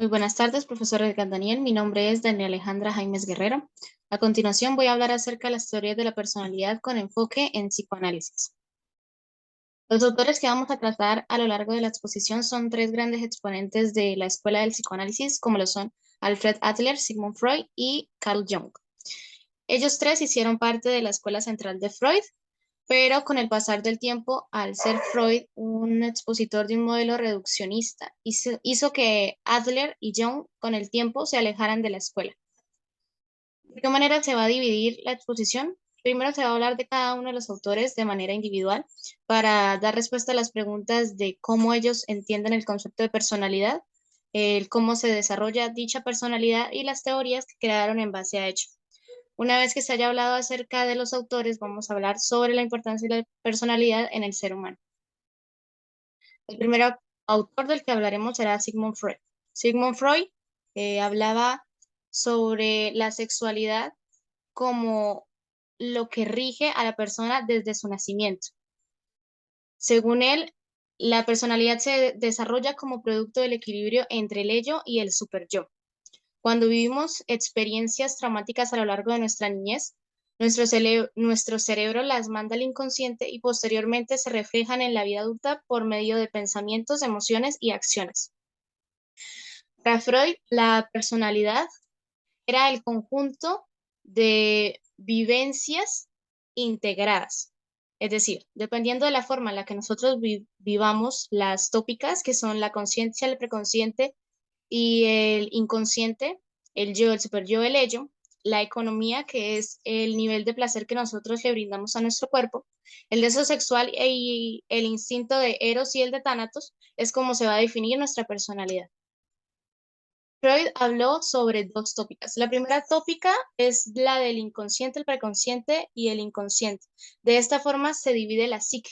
Muy buenas tardes, profesor Edgar Daniel. Mi nombre es Daniela Alejandra Jaimes Guerrero. A continuación voy a hablar acerca de las teorías de la personalidad con enfoque en psicoanálisis. Los autores que vamos a tratar a lo largo de la exposición son tres grandes exponentes de la escuela del psicoanálisis, como lo son Alfred Adler, Sigmund Freud y Carl Jung. Ellos tres hicieron parte de la escuela central de Freud, pero con el pasar del tiempo, al ser Freud un expositor de un modelo reduccionista, hizo que Adler y Jung con el tiempo se alejaran de la escuela. ¿De qué manera se va a dividir la exposición? Primero se va a hablar de cada uno de los autores de manera individual para dar respuesta a las preguntas de cómo ellos entienden el concepto de personalidad, el cómo se desarrolla dicha personalidad y las teorías que crearon en base a ello. Una vez que se haya hablado acerca de los autores, vamos a hablar sobre la importancia de la personalidad en el ser humano. El primer autor del que hablaremos será Sigmund Freud. Sigmund Freud hablaba sobre la sexualidad como lo que rige a la persona desde su nacimiento. Según él, la personalidad se desarrolla como producto del equilibrio entre el ello y el superyo. Cuando vivimos experiencias traumáticas a lo largo de nuestra niñez, nuestro cerebro las manda al inconsciente y posteriormente se reflejan en la vida adulta por medio de pensamientos, emociones y acciones. Para Freud, la personalidad era el conjunto de vivencias integradas. Es decir, dependiendo de la forma en la que nosotros vivamos las tópicas, que son la conciencia, el preconsciente y el inconsciente, el yo, el superyo, el ello, la economía, que es el nivel de placer que nosotros le brindamos a nuestro cuerpo, el deseo sexual y el instinto de Eros y el de Tánatos, es como se va a definir nuestra personalidad. Freud habló sobre dos tópicas. La primera tópica es la del inconsciente, el preconsciente y el inconsciente. De esta forma se divide la psique.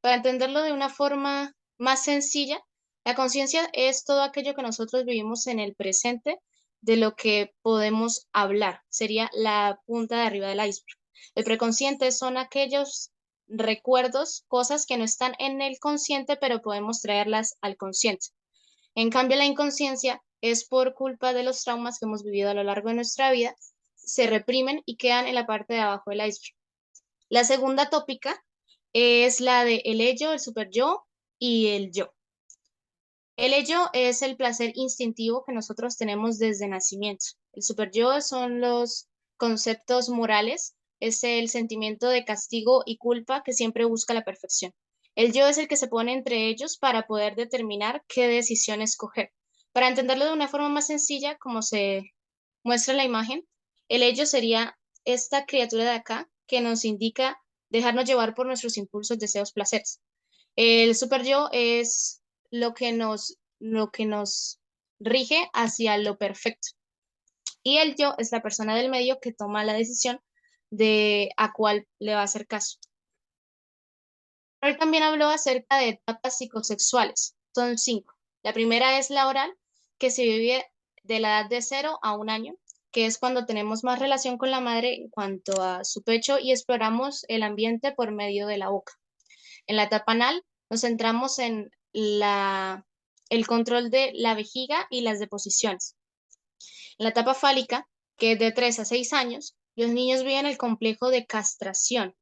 Para entenderlo de una forma más sencilla, la conciencia es todo aquello que nosotros vivimos en el presente de lo que podemos hablar. Sería la punta de arriba del iceberg. El preconsciente son aquellos recuerdos, cosas que no están en el consciente, pero podemos traerlas al consciente. En cambio, la inconsciencia es por culpa de los traumas que hemos vivido a lo largo de nuestra vida, se reprimen y quedan en la parte de abajo del iceberg. La segunda tópica es la de el ello, el superyo y el yo. El ello es el placer instintivo que nosotros tenemos desde nacimiento. El superyo son los conceptos morales, es el sentimiento de castigo y culpa que siempre busca la perfección. El yo es el que se pone entre ellos para poder determinar qué decisión escoger. Para entenderlo de una forma más sencilla, como se muestra en la imagen, el ello sería esta criatura de acá que nos indica dejarnos llevar por nuestros impulsos, deseos, placeres. El super yo es lo que nos rige hacia lo perfecto. Y el yo es la persona del medio que toma la decisión de a cuál le va a hacer caso. Él también habló acerca de etapas psicosexuales. Son 5. La primera es la oral, que se vive de la edad de 0 a 1 año, que es cuando tenemos más relación con la madre en cuanto a su pecho y exploramos el ambiente por medio de la boca. En la etapa anal nos centramos en el control de la vejiga y las deposiciones. En la etapa fálica, que es de 3 a 6 años, los niños viven el complejo de castración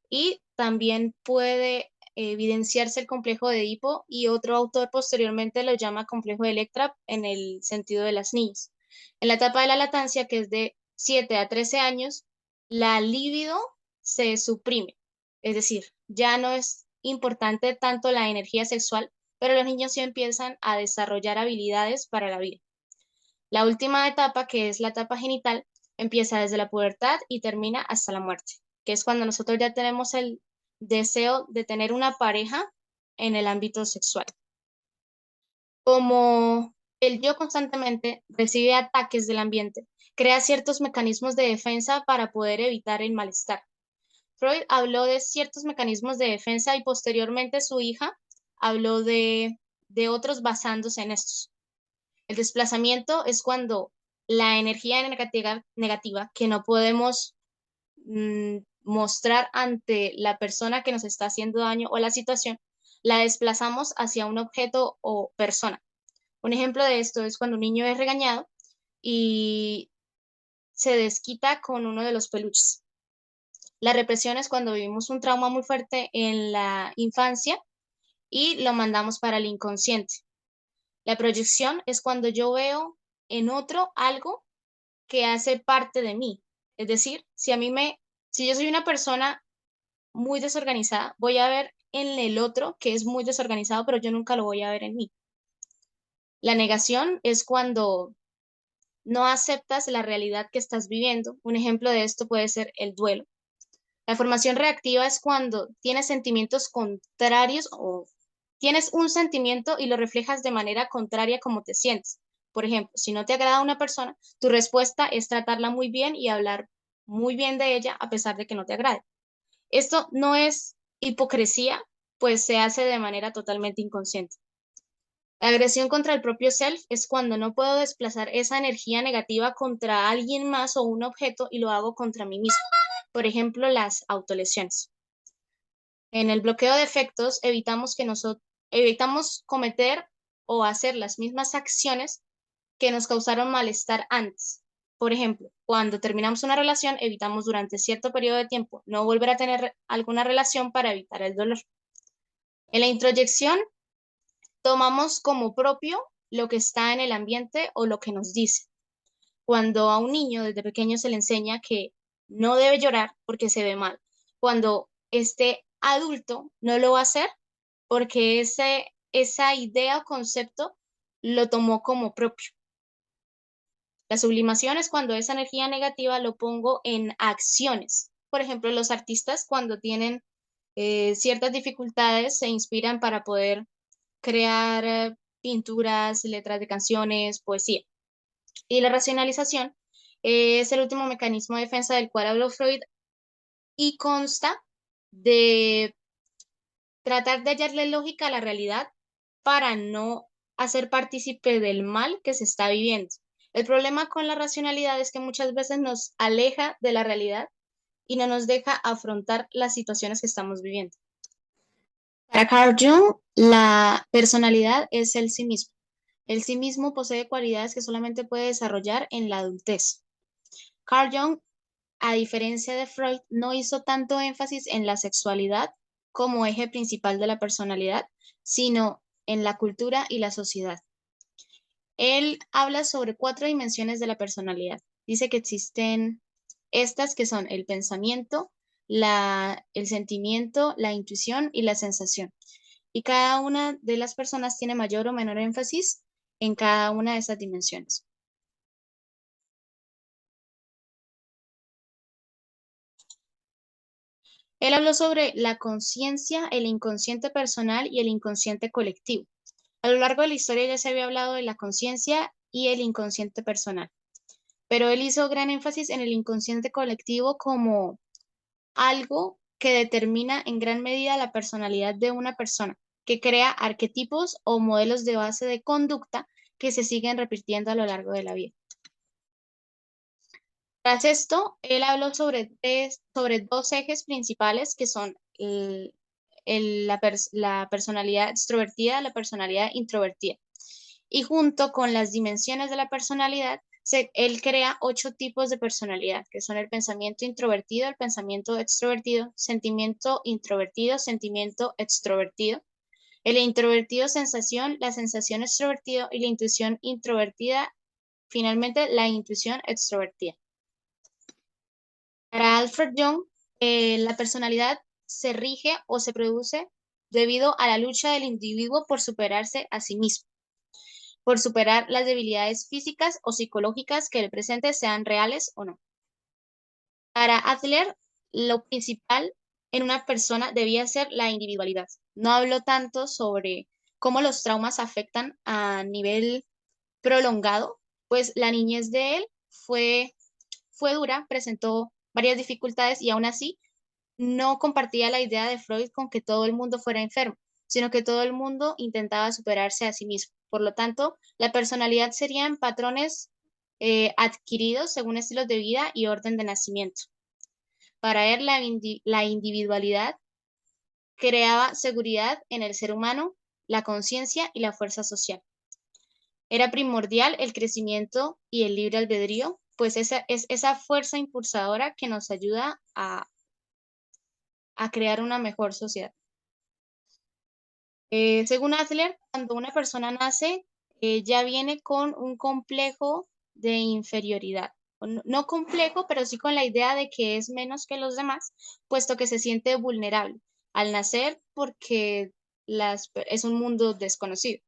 y también puede evidenciarse el complejo de Edipo y otro autor posteriormente lo llama complejo de Electra en el sentido de las niñas. En la etapa de la lactancia, que es de 7 a 13 años, la libido se suprime, es decir, ya no es importante tanto la energía sexual, pero los niños sí empiezan a desarrollar habilidades para la vida. La última etapa, que es la etapa genital, empieza desde la pubertad y termina hasta la muerte, que es cuando nosotros ya tenemos el deseo de tener una pareja en el ámbito sexual. Como el yo constantemente recibe ataques del ambiente, crea ciertos mecanismos de defensa para poder evitar el malestar. Freud habló de ciertos mecanismos de defensa y posteriormente su hija habló de otros basándose en estos. El desplazamiento es cuando la energía negativa que no podemos mostrar ante la persona que nos está haciendo daño o la situación, la desplazamos hacia un objeto o persona. Un ejemplo de esto es cuando un niño es regañado y se desquita con uno de los peluches. La represión es cuando vivimos un trauma muy fuerte en la infancia y lo mandamos para el inconsciente. La proyección es cuando yo veo en otro algo que hace parte de mí. Es decir, si yo soy una persona muy desorganizada, voy a ver en el otro que es muy desorganizado, pero yo nunca lo voy a ver en mí. La negación es cuando no aceptas la realidad que estás viviendo. Un ejemplo de esto puede ser el duelo. La formación reactiva es cuando tienes sentimientos contrarios o tienes un sentimiento y lo reflejas de manera contraria como te sientes. Por ejemplo, si no te agrada una persona, tu respuesta es tratarla muy bien y hablar muy bien de ella a pesar de que no te agrade. Esto no es hipocresía, pues se hace de manera totalmente inconsciente. La agresión contra el propio self es cuando no puedo desplazar esa energía negativa contra alguien más o un objeto y lo hago contra mí mismo. Por ejemplo, las autolesiones. En el bloqueo de efectos evitamos cometer o hacer las mismas acciones que nos causaron malestar antes. Por ejemplo, cuando terminamos una relación, evitamos durante cierto periodo de tiempo no volver a tener alguna relación para evitar el dolor. En la introyección, tomamos como propio lo que está en el ambiente o lo que nos dice. Cuando a un niño desde pequeño se le enseña que no debe llorar porque se ve mal, cuando este adulto no lo va a hacer porque esa idea o concepto lo tomó como propio. La sublimación es cuando esa energía negativa lo pongo en acciones. Por ejemplo, los artistas cuando tienen ciertas dificultades se inspiran para poder crear pinturas, letras de canciones, poesía. Y la racionalización es el último mecanismo de defensa del cual habló Freud y consta de tratar de hallarle lógica a la realidad para no hacer partícipe del mal que se está viviendo. El problema con la racionalidad es que muchas veces nos aleja de la realidad y no nos deja afrontar las situaciones que estamos viviendo. Para Carl Jung, la personalidad es el sí mismo. El sí mismo posee cualidades que solamente puede desarrollar en la adultez. Carl Jung, a diferencia de Freud, no hizo tanto énfasis en la sexualidad como eje principal de la personalidad, sino en la cultura y la sociedad. Él habla sobre 4 dimensiones de la personalidad. Dice que existen estas que son el pensamiento, el sentimiento, la intuición y la sensación. Y cada una de las personas tiene mayor o menor énfasis en cada una de esas dimensiones. Él habló sobre la conciencia, el inconsciente personal y el inconsciente colectivo. A lo largo de la historia ya se había hablado de la conciencia y el inconsciente personal, pero él hizo gran énfasis en el inconsciente colectivo como algo que determina en gran medida la personalidad de una persona, que crea arquetipos o modelos de base de conducta que se siguen repitiendo a lo largo de la vida. Tras esto, él habló sobre 2 ejes principales que son la personalidad extrovertida, la personalidad introvertida. Y junto con las dimensiones de la personalidad, él crea 8 tipos de personalidad, que son el pensamiento introvertido, el pensamiento extrovertido, sentimiento introvertido, sentimiento extrovertido, el introvertido sensación, la sensación extrovertido y la intuición introvertida, finalmente la intuición extrovertida. Para Alfred Jung, la personalidad se rige o se produce debido a la lucha del individuo por superarse a sí mismo, por superar las debilidades físicas o psicológicas que el presente sean reales o no. Para Adler, lo principal en una persona debía ser la individualidad. No habló tanto sobre cómo los traumas afectan a nivel prolongado, pues la niñez de él fue dura, presentó varias dificultades y aún así no compartía la idea de Freud con que todo el mundo fuera enfermo, sino que todo el mundo intentaba superarse a sí mismo. Por lo tanto, la personalidad serían patrones adquiridos según estilos de vida y orden de nacimiento. Para él, la individualidad creaba seguridad en el ser humano, la conciencia y la fuerza social. Era primordial el crecimiento y el libre albedrío, pues esa es esa fuerza impulsadora que nos ayuda a crear una mejor sociedad. Según Adler, cuando una persona nace, ya viene con un complejo de inferioridad. O no complejo, pero sí con la idea de que es menos que los demás, puesto que se siente vulnerable al nacer porque es un mundo desconocido.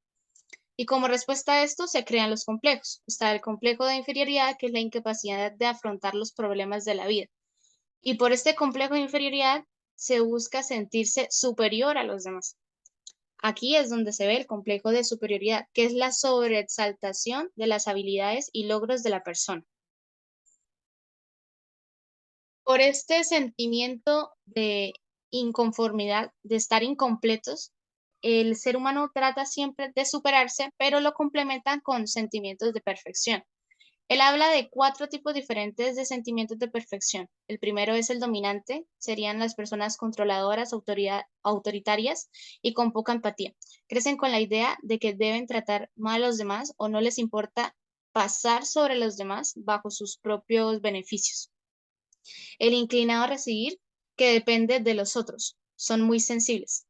Y como respuesta a esto se crean los complejos. Está el complejo de inferioridad, que es la incapacidad de afrontar los problemas de la vida. Y por este complejo de inferioridad se busca sentirse superior a los demás. Aquí es donde se ve el complejo de superioridad, que es la sobreexaltación de las habilidades y logros de la persona. Por este sentimiento de inconformidad, de estar incompletos, el ser humano trata siempre de superarse, pero lo complementan con sentimientos de perfección. Él habla de 4 tipos diferentes de sentimientos de perfección. El primero es el dominante, serían las personas controladoras, autoritarias y con poca empatía. Crecen con la idea de que deben tratar mal a los demás o no les importa pasar sobre los demás bajo sus propios beneficios. El inclinado a recibir, que depende de los otros, son muy sensibles.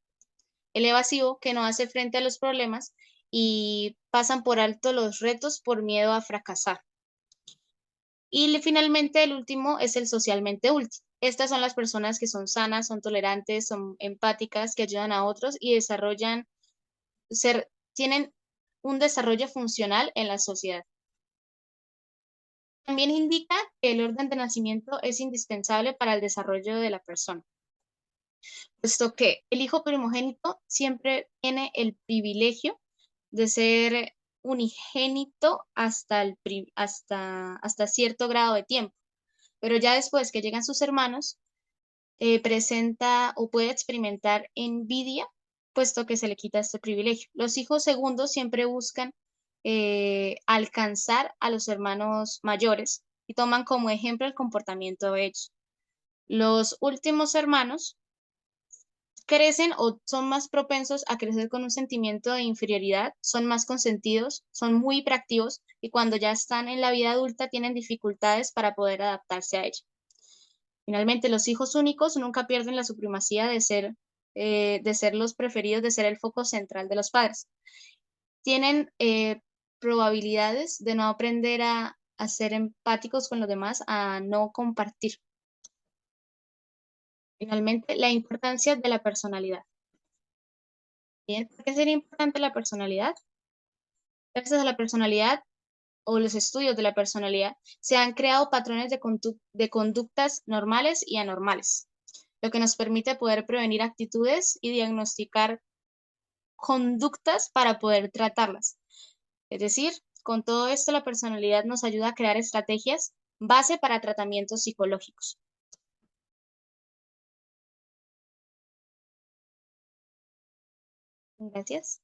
El evasivo, que no hace frente a los problemas y pasan por alto los retos por miedo a fracasar. Y finalmente, el último es el socialmente útil. Estas son las personas que son sanas, son tolerantes, son empáticas, que ayudan a otros y tienen un desarrollo funcional en la sociedad. También indica que el orden de nacimiento es indispensable para el desarrollo de la persona, puesto que el hijo primogénito siempre tiene el privilegio de ser unigénito hasta cierto grado de tiempo. Pero ya después que llegan sus hermanos, presenta o puede experimentar envidia, puesto que se le quita este privilegio. Los hijos segundos siempre buscan alcanzar a los hermanos mayores y toman como ejemplo el comportamiento de ellos. Los últimos hermanos crecen o son más propensos a crecer con un sentimiento de inferioridad, son más consentidos, son muy hiperactivos y cuando ya están en la vida adulta tienen dificultades para poder adaptarse a ella. Finalmente, los hijos únicos nunca pierden la supremacía de ser los preferidos, de ser el foco central de los padres. Tienen probabilidades de no aprender a ser empáticos con los demás, a no compartir. Finalmente, la importancia de la personalidad. Bien, ¿por qué sería importante la personalidad? Gracias a la personalidad o los estudios de la personalidad, se han creado patrones de conductas normales y anormales, lo que nos permite poder prevenir actitudes y diagnosticar conductas para poder tratarlas. Es decir, con todo esto la personalidad nos ayuda a crear estrategias base para tratamientos psicológicos. Gracias.